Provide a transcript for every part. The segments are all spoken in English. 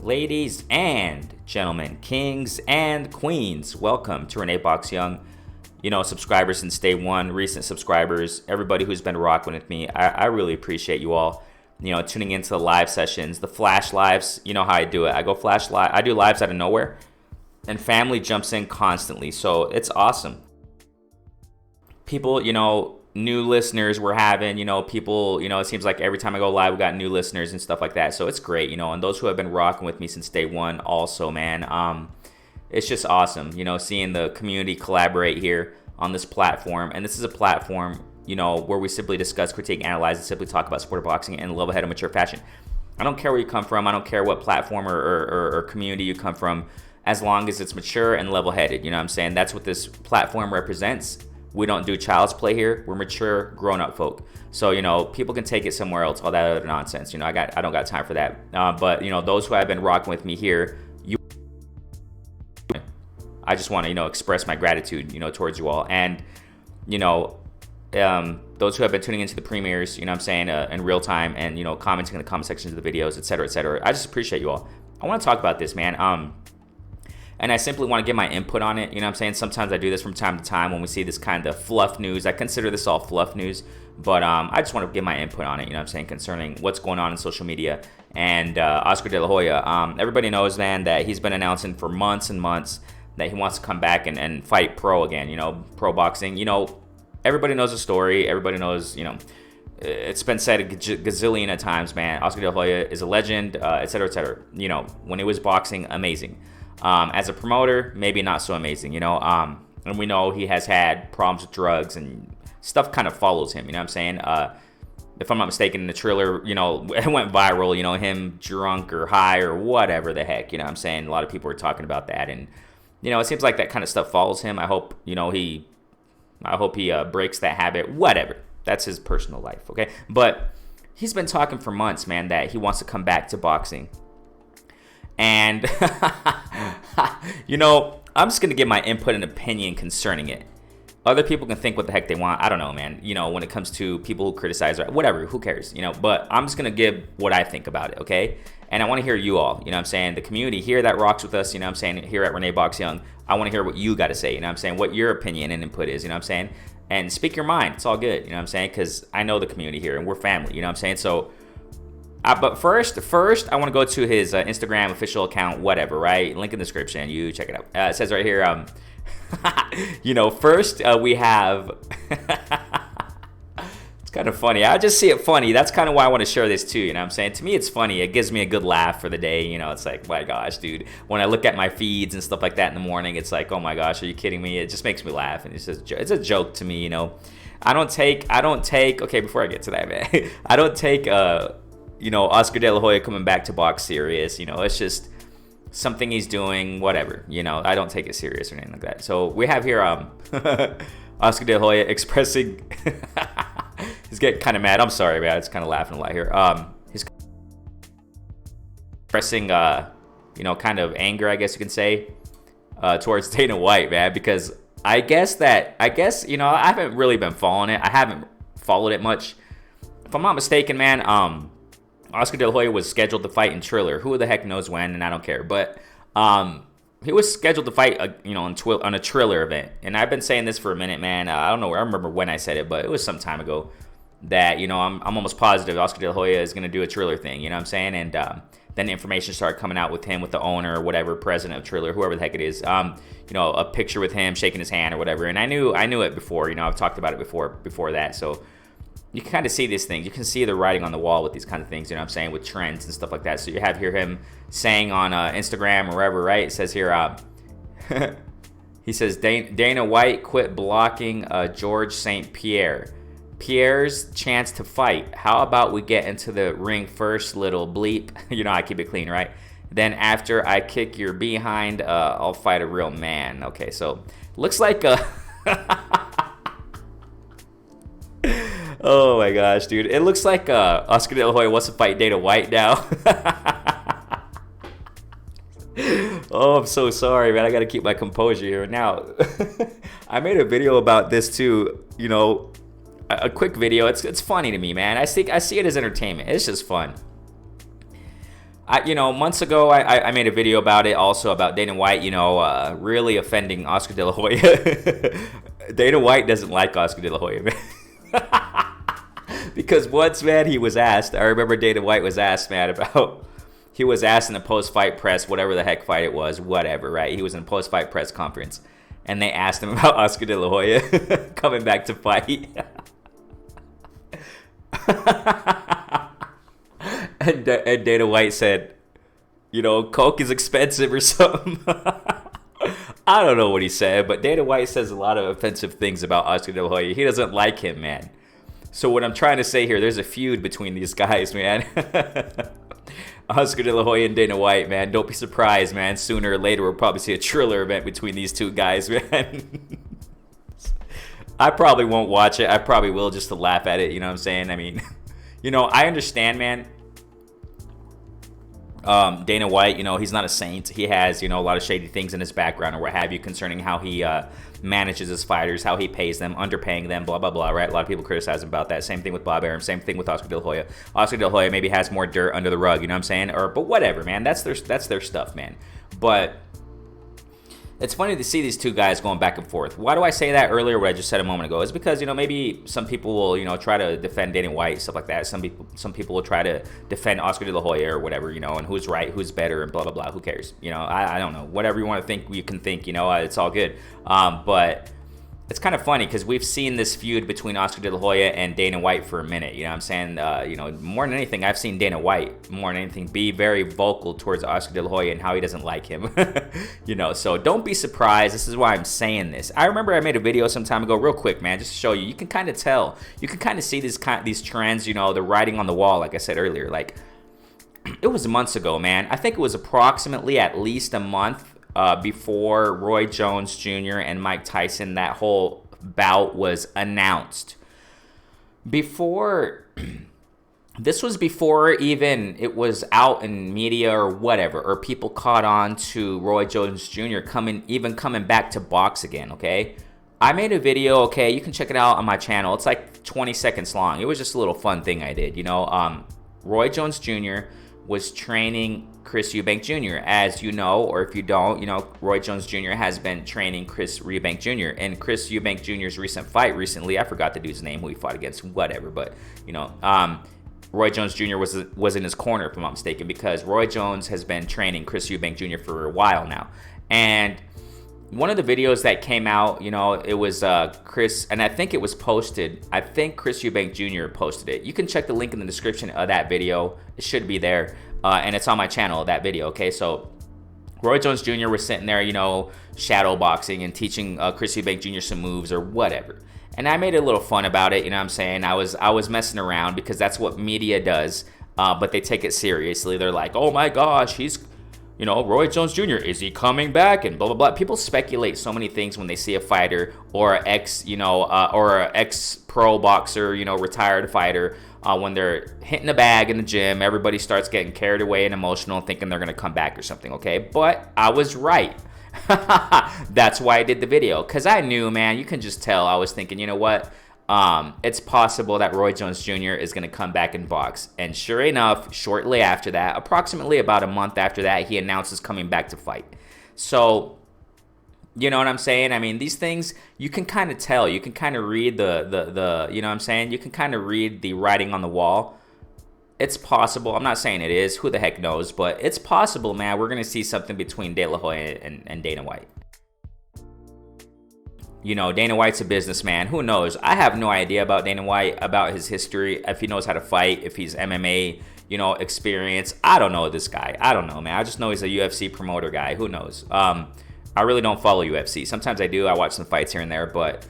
ladies and gentlemen, kings and queens, welcome to Renee Box Young. You know, subscribers since day one, recent subscribers, everybody who's been rocking with me. I really appreciate you all, you know, tuning into the live sessions, the flash lives. You know how I do it. I go flash live. I do lives out of nowhere, and family jumps in constantly. So it's awesome. People, you know, new listeners we're having, you know, people, you know, it seems like every time I go live, we got new listeners and stuff like that. So it's great, you know, and those who have been rocking with me since day one also, man, it's just awesome, you know, seeing the community collaborate here on this platform. And this is a platform, you know, where we simply discuss, critique, analyze, and simply talk about sport of boxing in a level-headed, mature fashion. I don't care where you come from. I don't care what platform or community you come from, as long as it's mature and level-headed. You know what I'm saying? That's what this platform represents. We don't do child's play here. We're mature, grown-up folk. So, you know, people can take it somewhere else, all that other nonsense. You know, I don't got time for that. But, you know, those who have been rocking with me here, I just want to, you know, express my gratitude, you know, towards you all. And, you know, those who have been tuning into the premieres, you know what I'm saying, in real time and, you know, commenting in the comment sections of the videos, et cetera, et cetera. I just appreciate you all. I want to talk about this, man. And I simply want to get my input on it. You know what I'm saying? Sometimes I do this from time to time when we see this kind of fluff news. I consider this all fluff news. But I just want to get my input on it, you know what I'm saying, concerning what's going on in social media. And Oscar De La Hoya, everybody knows, man, that he's been announcing for months and months that he wants to come back and fight pro again, you know, pro boxing. You know, everybody knows the story. Everybody knows, you know, it's been said a gazillion of times, man. Oscar De La Hoya is a legend, et cetera, et cetera. You know, when he was boxing, amazing. As a promoter, maybe not so amazing, you know. And we know he has had problems with drugs and stuff kind of follows him, you know what I'm saying? If I'm not mistaken, in the trailer, you know, it went viral, you know, him drunk or high or whatever the heck, you know what I'm saying? A lot of people were talking about that. And, you know, it seems like that kind of stuff follows him. I hope, you know, he breaks that habit, whatever. That's his personal life, okay? But he's been talking for months, man, that he wants to come back to boxing. And, you know, I'm just going to give my input and opinion concerning it. Other people can think what the heck they want. I don't know, man. You know, when it comes to people who criticize or whatever, who cares, you know. But I'm just going to give what I think about it, okay? And I want to hear you all, you know what I'm saying? The community here that rocks with us, you know what I'm saying, here at Renee Box Young. I want to hear what you got to say, you know what I'm saying? What your opinion and input is, you know what I'm saying? And speak your mind. It's all good, you know what I'm saying? Because I know the community here and we're family, you know what I'm saying? So, but first, I want to go to his Instagram official account, whatever, right? Link in the description. You check it out. It says right here, you know, first we have, it's kind of funny. I just see it funny. That's kind of why I want to share this too, you know what I'm saying? To me, it's funny. It gives me a good laugh for the day. You know, it's like, my gosh, dude. When I look at my feeds and stuff like that in the morning, it's like, oh my gosh, are you kidding me? It just makes me laugh. And it's a joke to me, you know. I don't take, okay, before I get to that, man, I don't take, you know, Oscar De La Hoya coming back to box serious. You know, it's just something he's doing, whatever. You know, I don't take it serious or anything like that. So we have here Oscar De La Hoya expressing he's getting kind of mad. I'm sorry, man. It's kind of laughing a lot here. He's expressing you know, kind of anger, I guess you can say, towards Dana White, man, because I guess, you know, I haven't really been following it. I haven't followed it much. If I'm not mistaken, man, Oscar De La Hoya was scheduled to fight in Triller. Who the heck knows when, and I don't care. But he was scheduled to fight, you know, on a Triller event. And I've been saying this for a minute, man. I don't know. I remember when I said it, but it was some time ago that, you know, I'm almost positive Oscar De La Hoya is going to do a Triller thing. You know what I'm saying? And then the information started coming out with him, with the owner or whatever, president of Triller, whoever the heck it is. You know, a picture with him shaking his hand or whatever. And I knew it before. You know, I've talked about it before that. So you can kind of see these things. You can see the writing on the wall with these kind of things, you know what I'm saying, with trends and stuff like that. So you have here him saying on Instagram or wherever, right? It says here, he says, Dana White quit blocking George St. Pierre. Pierre's chance to fight. How about we get into the ring first, little bleep? You know, I keep it clean, right? Then after I kick your behind, I'll fight a real man. Okay, so looks like oh my gosh, dude. It looks like Oscar De La Hoya wants to fight Dana White now. Oh, I'm so sorry, man. I got to keep my composure here. Now, I made a video about this too, you know, a quick video. It's funny to me, man. I see it as entertainment. It's just fun. Months ago, I made a video about it, also about Dana White, really offending Oscar De La Hoya. Dana White doesn't like Oscar De La Hoya, man. Because once, man, he was asked, I remember Dana White was asked, man, he was asked in the post-fight press, whatever the heck fight it was, whatever, right? He was in a post-fight press conference, and they asked him about Oscar De La Hoya coming back to fight. And Dana White said, Coke is expensive or something. I don't know what he said, but Dana White says a lot of offensive things about Oscar De La Hoya. He doesn't like him, man. So what I'm trying to say here, there's a feud between these guys, man. Oscar De La Hoya and Dana White, man. Don't be surprised, man. Sooner or later, we'll probably see a Triller event between these two guys, man. I probably won't watch it. I probably will just to laugh at it, you know what I'm saying? I mean, I understand, man. Dana White, he's not a saint. He has, a lot of shady things in his background or what have you concerning how he manages his fighters, how he pays them, underpaying them, blah, blah, blah, right? A lot of people criticize him about that. Same thing with Bob Arum. Same thing with Oscar De La Hoya. Oscar De La Hoya maybe has more dirt under the rug, you know what I'm saying? But whatever, man. That's their stuff, man. But it's funny to see these two guys going back and forth. Why do I say that earlier, what I just said a moment ago? Is because, maybe some people will, try to defend Dana White, stuff like that. Some people will try to defend Oscar De La Hoya or whatever, and who's right, who's better, and blah, blah, blah. Who cares? I don't know. Whatever you want to think, you can think, it's all good. But it's kind of funny because we've seen this feud between Oscar De La Hoya and Dana White for a minute. You know what I'm saying? More than anything, I've seen Dana White, more than anything, be very vocal towards Oscar De La Hoya and how he doesn't like him. So don't be surprised. This is why I'm saying this. I remember I made a video some time ago, real quick, man, just to show you. You can kind of tell. You can kind of see these trends, the writing on the wall, like I said earlier. Like, it was months ago, man. I think it was approximately at least a month before Roy Jones Jr. and Mike Tyson, that whole bout was announced. This was before even it was out in media or whatever, or people caught on to Roy Jones Jr. coming back to box again, okay? I made a video, okay? You can check it out on my channel. It's like 20 seconds long. It was just a little fun thing I did, Roy Jones Jr. was training Chris Eubank Jr. As you know, or if you don't, Roy Jones Jr. has been training Chris Eubank Jr. And Chris Eubank Jr.'s recent fight recently, I forgot the dude's name, who he fought against, whatever, but, Roy Jones Jr. was in his corner, if I'm not mistaken, because Roy Jones has been training Chris Eubank Jr. for a while now. And one of the videos that came out, it was Chris, and I think it was posted. I think Chris Eubank Jr. posted it. You can check the link in the description of that video. It should be there, and it's on my channel, that video, okay? So Roy Jones Jr. was sitting there, shadow boxing and teaching Chris Eubank Jr. some moves or whatever. And I made a little fun about it, you know what I'm saying? I was messing around because that's what media does, but they take it seriously. They're like, oh my gosh, he's... Roy Jones Jr., is he coming back? And blah, blah, blah. People speculate so many things when they see a fighter or an ex-pro boxer, retired fighter. When they're hitting the bag in the gym, everybody starts getting carried away and emotional, thinking they're going to come back or something, okay? But I was right. That's why I did the video. Because I knew, man, you can just tell. I was thinking, you know what? It's possible that Roy Jones Jr. is going to come back and box. And sure enough, shortly after that, approximately about a month after that, he announces coming back to fight. So, you know what I'm saying? I mean, these things, you can kind of tell. You can kind of read the you know what I'm saying? You can kind of read the writing on the wall. It's possible. I'm not saying it is. Who the heck knows? But it's possible, man. We're going to see something between De La Hoya and Dana White. Dana White's a businessman. Who knows? I have no idea about Dana White, about his history, if he knows how to fight, if he's MMA, experience. I don't know this guy. I don't know, man. I just know he's a UFC promoter guy. Who knows? I really don't follow UFC. Sometimes I do. I watch some fights here and there, but,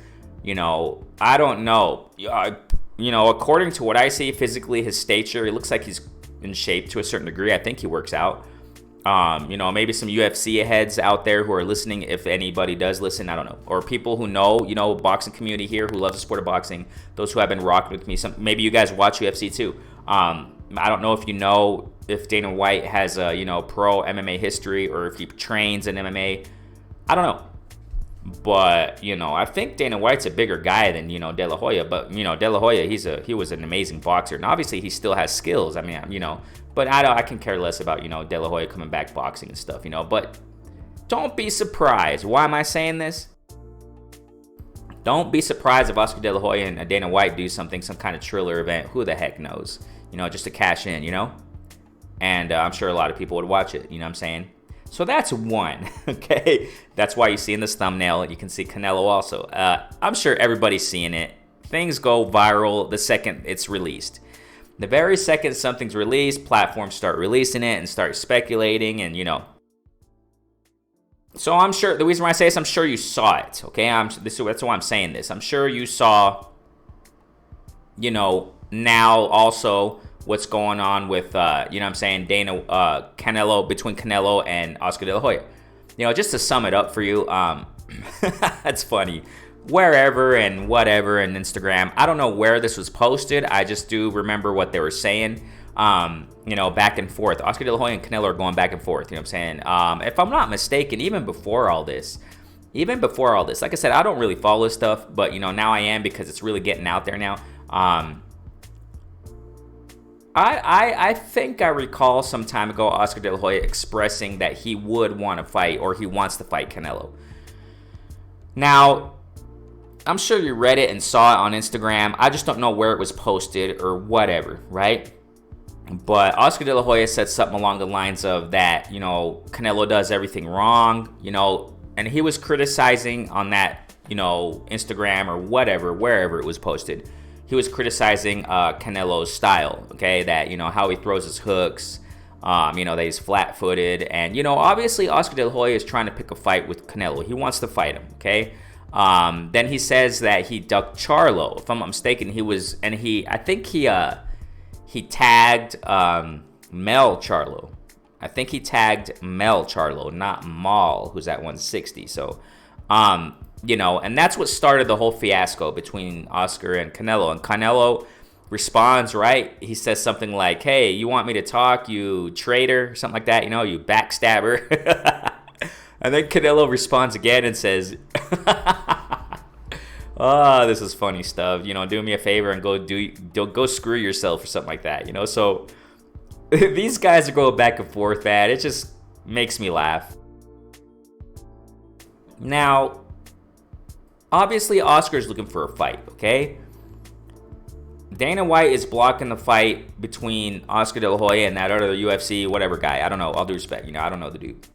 I don't know. According to what I see physically, his stature, it looks like he's in shape to a certain degree. I think he works out. Maybe some UFC heads out there who are listening, if anybody does listen, I don't know. Or people who know, boxing community here who love the sport of boxing, those who have been rocking with me. Maybe you guys watch UFC too. I don't know if Dana White has a, pro MMA history or if he trains in MMA. I don't know. But, I think Dana White's a bigger guy than, De La Hoya. But, De La Hoya, he was an amazing boxer. And obviously, he still has skills. I mean, but I can care less about, De La Hoya coming back boxing and stuff, But don't be surprised. Why am I saying this? Don't be surprised if Oscar De La Hoya and Dana White do some kind of Triller event. Who the heck knows? Just to cash in, And I'm sure a lot of people would watch it, you know what I'm saying? So that's one, okay? That's why you see in this thumbnail, you can see Canelo also. I'm sure everybody's seeing it. Things go viral the second it's released. The very second something's released, platforms start releasing it and start speculating and, So I'm sure, the reason why I say this, I'm sure you saw it, okay? That's why I'm saying this. I'm sure you saw, now also what's going on with, Canelo, between Canelo and Oscar De La Hoya. Just to sum it up for you, that's funny. Wherever and whatever and Instagram, I don't know where this was posted. I just do remember what they were saying, back and forth. Oscar De La Hoya and Canelo are going back and forth, you know what I'm saying? If I'm not mistaken, even before all this, like I said, I don't really follow this stuff, but, now I am because it's really getting out there now. I think I recall some time ago Oscar De La Hoya expressing that he would want to fight, or he wants to fight Canelo. Now, I'm sure you read it and saw it on Instagram. I just don't know where it was posted or whatever, right? But Oscar De La Hoya said something along the lines of that, Canelo does everything wrong, and he was criticizing on that, Instagram or whatever, wherever it was posted. He was criticizing Canelo's style, okay? That, how he throws his hooks, that he's flat-footed. And, obviously Oscar De La Hoya is trying to pick a fight with Canelo. He wants to fight him, okay? Then he says that he ducked Charlo. If I'm not mistaken, I think he tagged Mel Charlo. I think he tagged Mel Charlo, not Mal, who's at 160. So, and that's what started the whole fiasco between Oscar and Canelo. And Canelo responds, right? He says something like, "Hey, you want me to talk, you traitor?" Something like that, you backstabber. And then Canelo responds again and says, "Oh, this is funny stuff. Do me a favor and go screw yourself," or something like that. So these guys are going back and forth, man. It just makes me laugh. Now, obviously, Oscar's looking for a fight, okay? Dana White is blocking the fight between Oscar De La Hoya and that other UFC, whatever guy. I don't know. All due respect, I don't know the dude.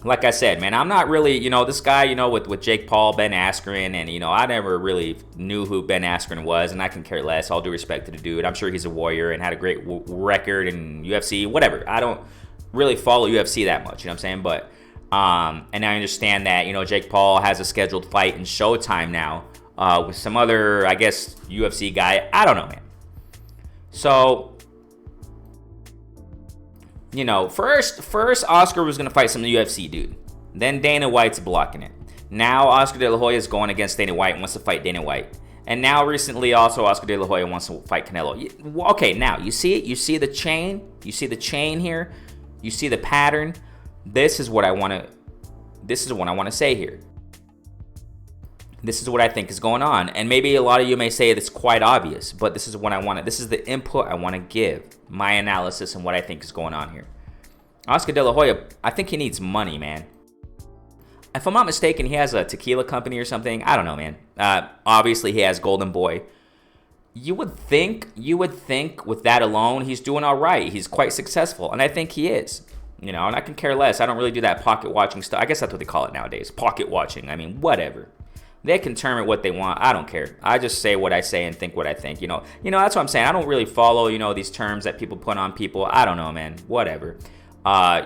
Like I said, man, I'm not really, this guy, with Jake Paul, Ben Askren, and, I never really knew who Ben Askren was, and I can care less. All due respect to the dude. I'm sure he's a warrior and had a great record in UFC, whatever. I don't really follow UFC that much, you know what I'm saying? But, and I understand that, Jake Paul has a scheduled fight in Showtime now with some other, I guess, UFC guy. I don't know, man. So, first Oscar was going to fight some UFC dude. Then Dana White's blocking it. Now Oscar De La Hoya is going against Dana White and wants to fight Dana White. And now recently also Oscar De La Hoya wants to fight Canelo. Okay, now you see it? You see the chain? You see the chain here? You see the pattern? This is what I want to say here. This is what I think is going on. And maybe a lot of you may say it's quite obvious, but this is the input I want to give, my analysis and what I think is going on here. Oscar De La Hoya, I think he needs money, man. If I'm not mistaken, he has a tequila company or something. I don't know, man. Obviously, he has Golden Boy. You would think with that alone, he's doing all right. He's quite successful, and I think he is. And I can care less. I don't really do that pocket watching stuff. I guess that's what they call it nowadays, pocket watching. I mean, whatever. They can term it what they want. I don't care. I just say what I say and think what I think. That's what I'm saying. I don't really follow, these terms that people put on people. I don't know, man. Whatever.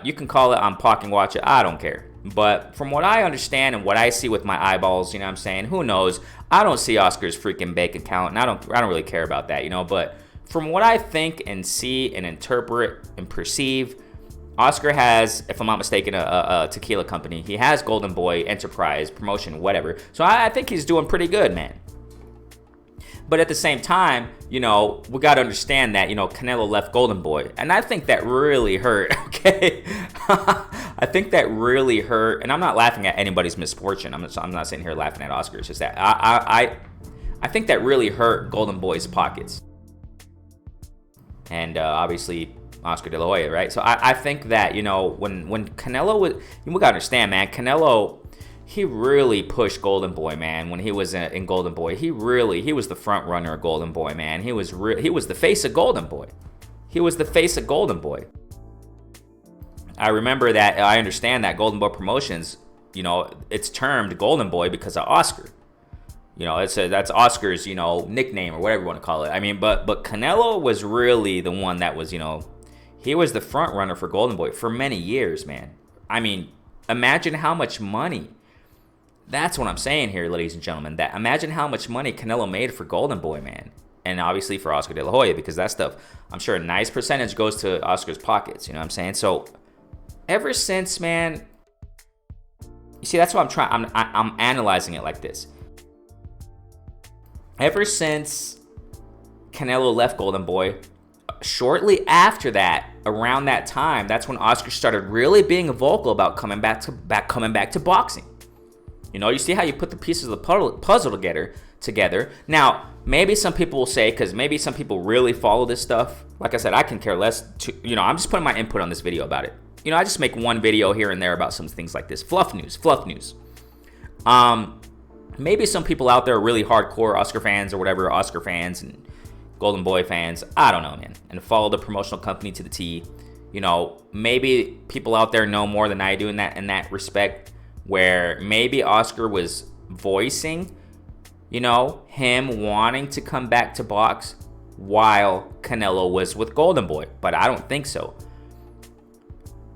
You can call it I'm pocket watching. I don't care. But from what I understand and what I see with my eyeballs, what I'm saying, who knows? I don't see Oscar's freaking bank account, and I don't really care about that, But from what I think and see and interpret and perceive, Oscar has, if I'm not mistaken, a tequila company. He has Golden Boy, Enterprise, promotion, whatever. So I think he's doing pretty good, man. But at the same time, we got to understand that, Canelo left Golden Boy. And I think that really hurt, okay? I I think that really hurt, and I'm not laughing at anybody's misfortune. I'm not sitting here laughing at Oscar. It's just that I think that really hurt Golden Boy's pockets, and obviously Oscar De La Hoya, right? So I think that, you know, when Canelo was, we gotta understand, man, Canelo, he really pushed Golden Boy, man. When he was in Golden Boy, he was the front runner of Golden Boy, man. He was the face of Golden Boy. He was the face of Golden Boy. I remember that. I understand that Golden Boy Promotions, you know, it's termed Golden Boy because of Oscar. You know, that's Oscar's, you know, nickname or whatever you want to call it. I mean, but Canelo was really the one that was, you know, he was the front runner for Golden Boy for many years, man. I mean, imagine how much money. That's what I'm saying here, ladies and gentlemen. That imagine how much money Canelo made for Golden Boy, man. And obviously for Oscar De La Hoya, because that stuff, I'm sure a nice percentage goes to Oscar's pockets. You know what I'm saying? So ever since, man, you see, that's what I'm trying. I'm analyzing it like this. Ever since Canelo left Golden Boy, shortly after that, around that time, that's when Oscar started really being vocal about coming back to boxing. You know, you see how you put the pieces of the puzzle together. Now, maybe some people will say, because maybe some people really follow this stuff. Like I said, I can care less. You know, I'm just putting my input on this video about it. You know, I just make one video here and there about some things like this. Fluff news. Maybe some people out there are really hardcore Oscar fans or whatever, Oscar fans and Golden Boy fans. I don't know, man. And follow the promotional company to the T. You know, maybe people out there know more than I do in that respect, where maybe Oscar was voicing, you know, him wanting to come back to box while Canelo was with Golden Boy. But I don't think so.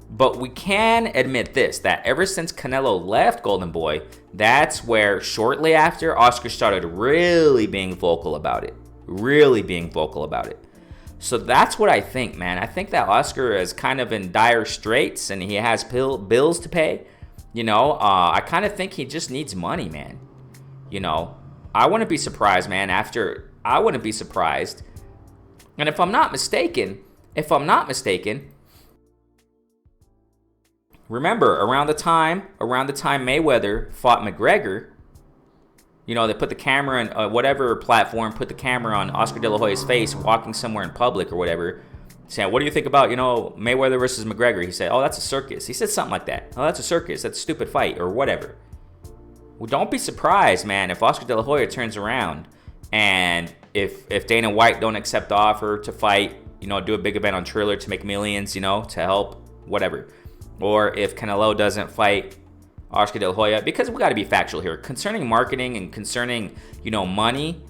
But we can admit this, that ever since Canelo left Golden Boy, that's where shortly after Oscar started really being vocal about it. So that's what I think, man. I think that Oscar is kind of in dire straits and he has bills to pay. You know, I kind of think he just needs money, man. You know, I wouldn't be surprised, man, I wouldn't be surprised. And if I'm not mistaken, remember, around the time Mayweather fought McGregor, you know, they put the camera on whatever platform, put the camera on Oscar De La Hoya's face walking somewhere in public or whatever, saying, what do you think about, you know, Mayweather versus McGregor? He said, oh, that's a circus. He said something like that. Oh, that's a circus. That's a stupid fight or whatever. Well, don't be surprised, man, if Oscar De La Hoya turns around and if Dana White don't accept the offer to fight, you know, do a big event on Triller to make millions, you know, to help, whatever. Or if Canelo doesn't fight Oscar De La Hoya, because we got to be factual here. Concerning marketing and concerning, you know, money,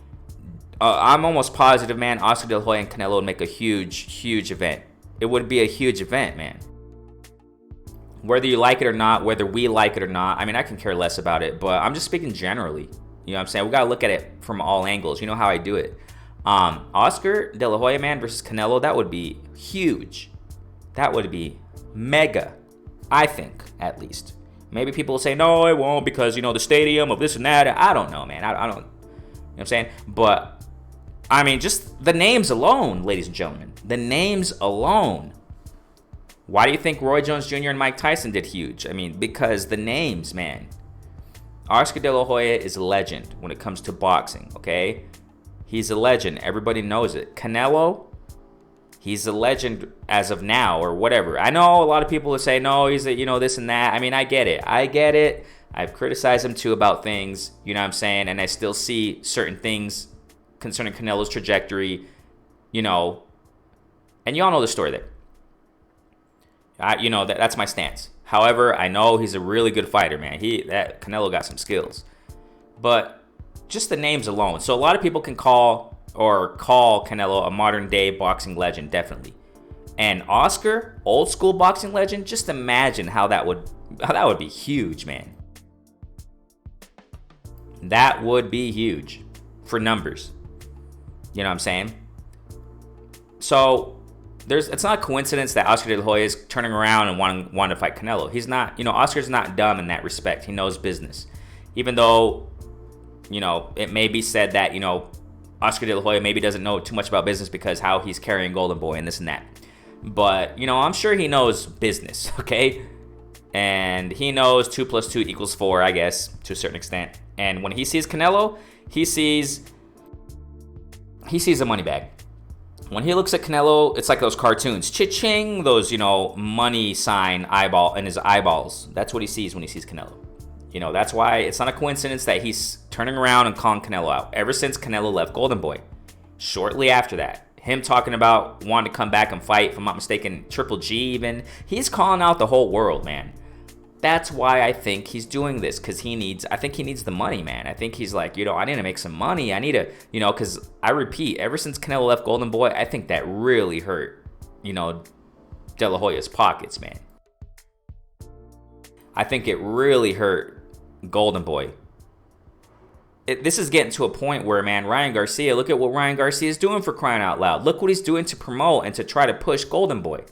I'm almost positive, man, Oscar De La Hoya and Canelo would make a huge event. It would be a huge event, man. Whether you like it or not, whether we like it or not, I mean, I can care less about it, but I'm just speaking generally. You know what I'm saying? We got to look at it from all angles. You know how I do it. Oscar De La Hoya, man, versus Canelo, that would be huge. That would be mega, I think, at least. Maybe people will say, no, it won't because, you know, the stadium of this and that. I don't know, man. I don't, you know what I'm saying? But, I mean, just the names alone, ladies and gentlemen. The names alone. Why do you think Roy Jones Jr. and Mike Tyson did huge? I mean, because the names, man. Oscar De La Hoya is a legend when it comes to boxing, okay? He's a legend. Everybody knows it. Canelo, he's a legend as of now or whatever. I know a lot of people will say, no, he's a, you know, this and that. I mean, I get it. I've criticized him too about things, you know what I'm saying? And I still see certain things concerning Canelo's trajectory, you know, and y'all know the story there. You know, that's my stance. However, I know he's a really good fighter, man. Canelo got some skills. But just the names alone. So a lot of people can call Canelo a modern day boxing legend, definitely. And Oscar, old school boxing legend, just imagine how that would be huge, man. That would be huge for numbers. You know what I'm saying? So it's not a coincidence that Oscar De La Hoya is turning around and wanting to fight Canelo. He's not, you know, Oscar's not dumb in that respect. He knows business. Even though, you know, it may be said that, you know, Oscar De La Hoya maybe doesn't know too much about business because how he's carrying Golden Boy and this and that. But, you know, I'm sure he knows business, okay? And he knows 2 + 2 = 4, I guess, to a certain extent. And when he sees Canelo, he sees a money bag. When he looks at Canelo, it's like those cartoons. Cha-ching, those, money sign eyeball in his eyeballs. That's what he sees when he sees Canelo. That's why it's not a coincidence that he's turning around and calling Canelo out. Ever since Canelo left Golden Boy. Shortly after that, him talking about wanting to come back and fight, if I'm not mistaken, Triple G even. He's calling out the whole world, man. That's why I think he's doing this, because I think he needs the money, man. I think he's like, I need to make some money. I need to, because I repeat, ever since Canelo left Golden Boy, I think that really hurt, De La Hoya's pockets, man. I think it really hurt Golden Boy. This is getting to a point where, man, Ryan Garcia, look at what Ryan Garcia is doing, for crying out loud. Look what he's doing to promote and to try to push Golden Boy.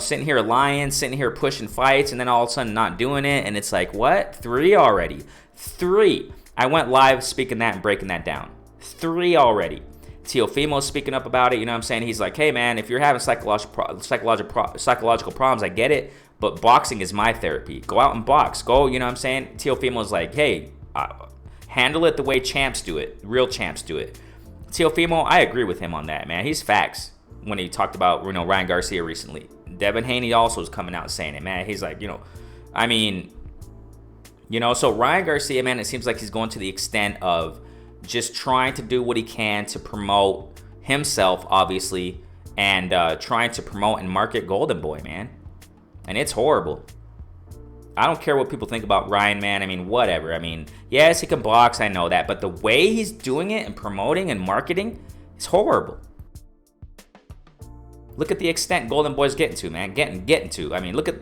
Sitting here lying, sitting here pushing fights, and then all of a sudden not doing it. And it's like, what? 3 already. 3. I went live speaking that and breaking that down. 3 already. Teofimo's speaking up about it. You know what I'm saying? He's like, hey, man, if you're having psychological problems, I get it. But boxing is my therapy. Go out and box. Go, you know what I'm saying? Teofimo's like, hey, handle it the way champs do it. Real champs do it. Teofimo, I agree with him on that, man. He's facts when he talked about, Ryan Garcia recently. Devin Haney also is coming out and saying it, man. He's like, so Ryan Garcia, man, it seems like he's going to the extent of just trying to do what he can to promote himself, obviously, and trying to promote and market Golden Boy, man. And it's horrible. I don't care what people think about Ryan, man. Whatever. Yes, he can box, I know that. But the way he's doing it and promoting and marketing is horrible. Look at the extent Golden Boy's getting to, man. Getting to. Look at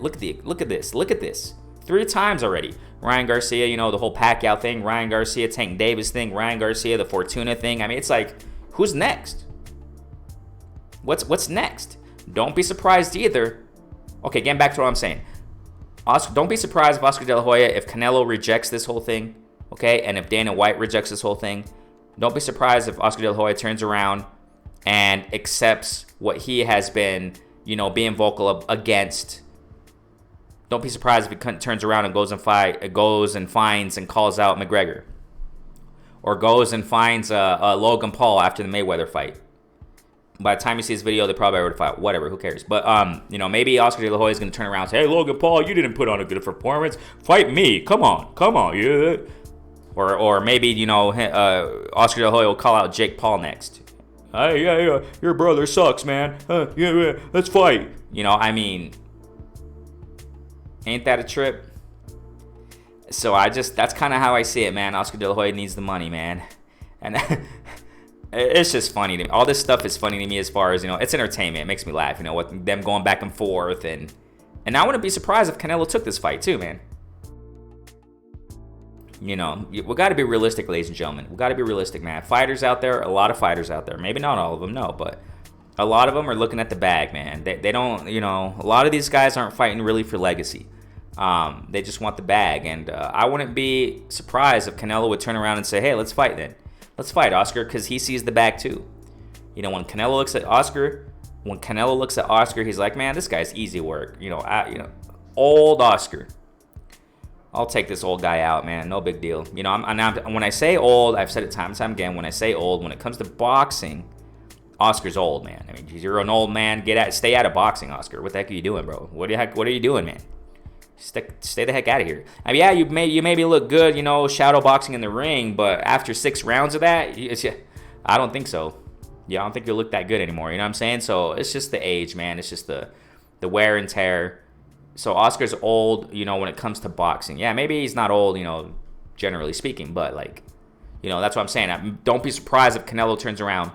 this. 3 times already. Ryan Garcia, the whole Pacquiao thing. Ryan Garcia, Tank Davis thing. Ryan Garcia, the Fortuna thing. It's like, who's next? What's next? Don't be surprised either. Okay, getting back to what I'm saying. Don't be surprised if Oscar De La Hoya, if Canelo rejects this whole thing, okay, and if Dana White rejects this whole thing. Don't be surprised if Oscar De La Hoya turns around and accepts what he has been, being vocal against. Don't be surprised if he turns around and goes and finds and calls out McGregor, or goes and finds Logan Paul after the Mayweather fight. By the time you see this video, they probably already fought. Whatever, who cares? But maybe Oscar De La Hoya is going to turn around and say, "Hey, Logan Paul, you didn't put on a good performance. Fight me. Come on, yeah." Or maybe Oscar De La Hoya will call out Jake Paul next. Hey, yeah, your brother sucks, man. Yeah, let's fight. Ain't that a trip? So that's kind of how I see it, man. Oscar De La Hoya needs the money, man. And it's just funny to me. All this stuff is funny to me as far as, it's entertainment. It makes me laugh, with them going back and forth. And I wouldn't be surprised if Canelo took this fight too, man. We got to be realistic, ladies and gentlemen. We got to be realistic, man. Fighters out there, a lot of fighters out there. Maybe not all of them, no, but a lot of them are looking at the bag, man. They don't, a lot of these guys aren't fighting really for legacy. They just want the bag. And I wouldn't be surprised if Canelo would turn around and say, hey, let's fight then. Let's fight, Oscar, because he sees the bag too. When Canelo looks at Oscar, he's like, man, this guy's easy work. Old Oscar. I'll take this old guy out, man. No big deal. When I say old, I've said it time and time again. When I say old, when it comes to boxing, Oscar's old, man. You're an old man. Stay out of boxing, Oscar. What the heck are you doing, bro? What are you doing, man? Stay the heck out of here. Yeah, you maybe look good, shadow boxing in the ring, but after 6 rounds of that, I don't think so. Yeah, I don't think you'll look that good anymore. You know what I'm saying? So it's just the age, man. It's just the wear and tear. So Oscar's old, when it comes to boxing. Yeah, maybe he's not old, generally speaking, but that's what I'm saying. Don't be surprised if Canelo turns around.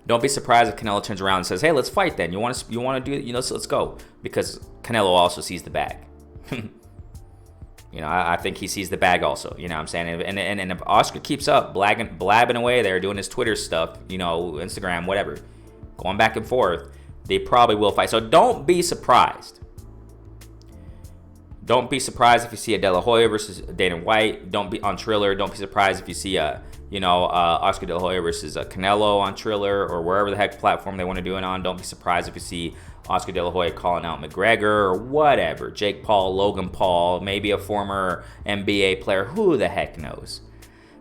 Don't be surprised if Canelo turns around and says, "Hey, let's fight then. You want to do it? So let's go." Because Canelo also sees the bag. I think he sees the bag also. You know what I'm saying? And if Oscar keeps up blabbing away there, doing his Twitter stuff, Instagram, whatever, going back and forth, they probably will fight. So don't be surprised. Don't be surprised if you see a De La Hoya versus Dana White. Don't be on Triller. Don't be surprised if you see Oscar De La Hoya versus Canelo on Triller or wherever the heck platform they want to do it on. Don't be surprised if you see Oscar De La Hoya calling out McGregor or whatever. Jake Paul, Logan Paul, maybe a former NBA player. Who the heck knows?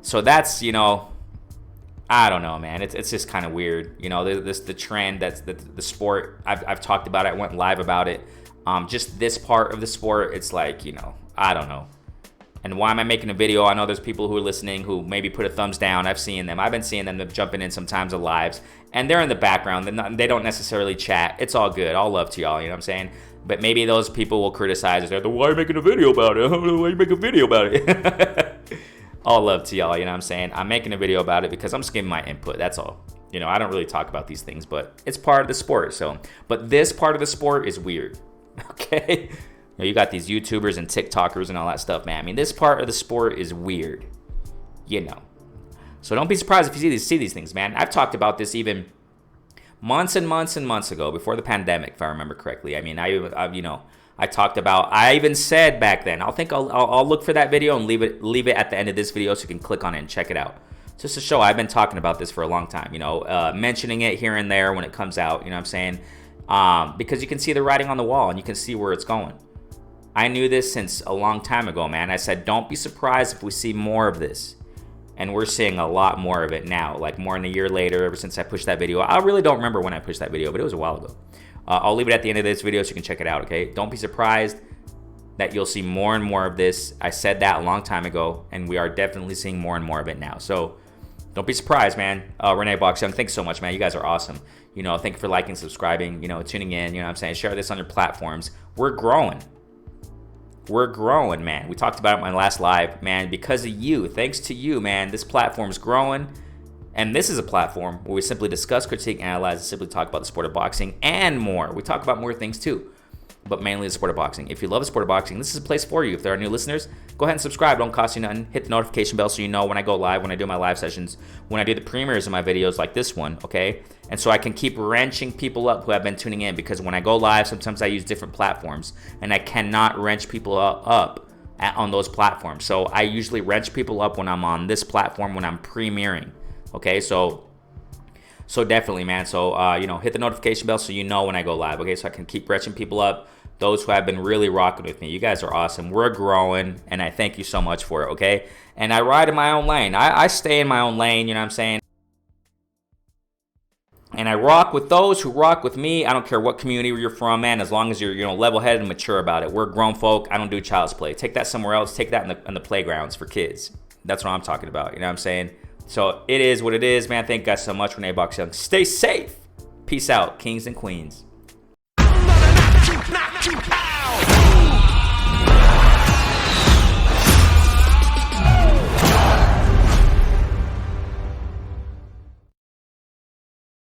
So that's, I don't know, man. It's just kind of weird. The trend that's the sport. I've talked about it. I went live about it. Just this part of the sport, it's like, I don't know. And why am I making a video? I know there's people who are listening who maybe put a thumbs down. I've seen them. I've been seeing them jumping in sometimes of lives. And they're in the background. They don't necessarily chat. It's all good. All love to y'all, you know what I'm saying? But maybe those people will criticize us. They're like, why are you making a video about it? Why are you making a video about it? All love to y'all, you know what I'm saying? I'm making a video about it because I'm just giving my input. That's all. I don't really talk about these things, but it's part of the sport. But this part of the sport is weird. Okay? You got these YouTubers and TikTokers and all that stuff, man. I mean, this part of the sport is weird. So don't be surprised if you see these things, man. I've talked about this even months and months and months ago, before the pandemic, if I remember correctly. I mean, I talked about, I even said back then, I'll look for that video and leave it at the end of this video so you can click on it and check it out. Just to show I've been talking about this for a long time, mentioning it here and there when it comes out, you know what I'm saying? Because you can see the writing on the wall and you can see where it's going. I knew this since a long time ago, man. I said, don't be surprised if we see more of this. And we're seeing a lot more of it now, like more than a year later, ever since I pushed that video. I really don't remember when I pushed that video, but it was a while ago. I'll leave it at the end of this video so you can check it out, okay? Don't be surprised that you'll see more and more of this. I said that a long time ago, and we are definitely seeing more and more of it now. So don't be surprised, man. Renee Boxing, thanks so much, man. You guys are awesome. Thank you for liking, subscribing, tuning in, you know what I'm saying? Share this on your platforms. We're growing. We're growing, man. We talked about it in my last live, man, because of you. Thanks to you, man. This platform's growing. And this is a platform where we simply discuss, critique, analyze, and simply talk about the sport of boxing and more. We talk about more things too, but mainly the sport of boxing. If you love the sport of boxing, this is a place for you. If there are new listeners, go ahead and subscribe. Don't cost you nothing. Hit the notification bell so you know when I go live, when I do my live sessions, when I do the premieres of my videos like this one, okay? And so I can keep wrenching people up who have been tuning in, because when I go live, sometimes I use different platforms, and I cannot wrench people up on those platforms. So I usually wrench people up when I'm on this platform, when I'm premiering. Okay, so definitely, man. So, hit the notification bell so you know when I go live, okay? So I can keep wrenching people up, those who have been really rocking with me. You guys are awesome. We're growing, and I thank you so much for it, okay? And I ride in my own lane. I stay in my own lane, you know what I'm saying? And I rock with those who rock with me. I don't care what community you're from, man, as long as you're level-headed and mature about it. We're grown folk. I don't do child's play. Take that somewhere else. Take that in the playgrounds for kids. That's what I'm talking about, you know what I'm saying? So it is what it is, man. Thank you guys so much. Renee Boxing. Stay safe. Peace out, kings and queens.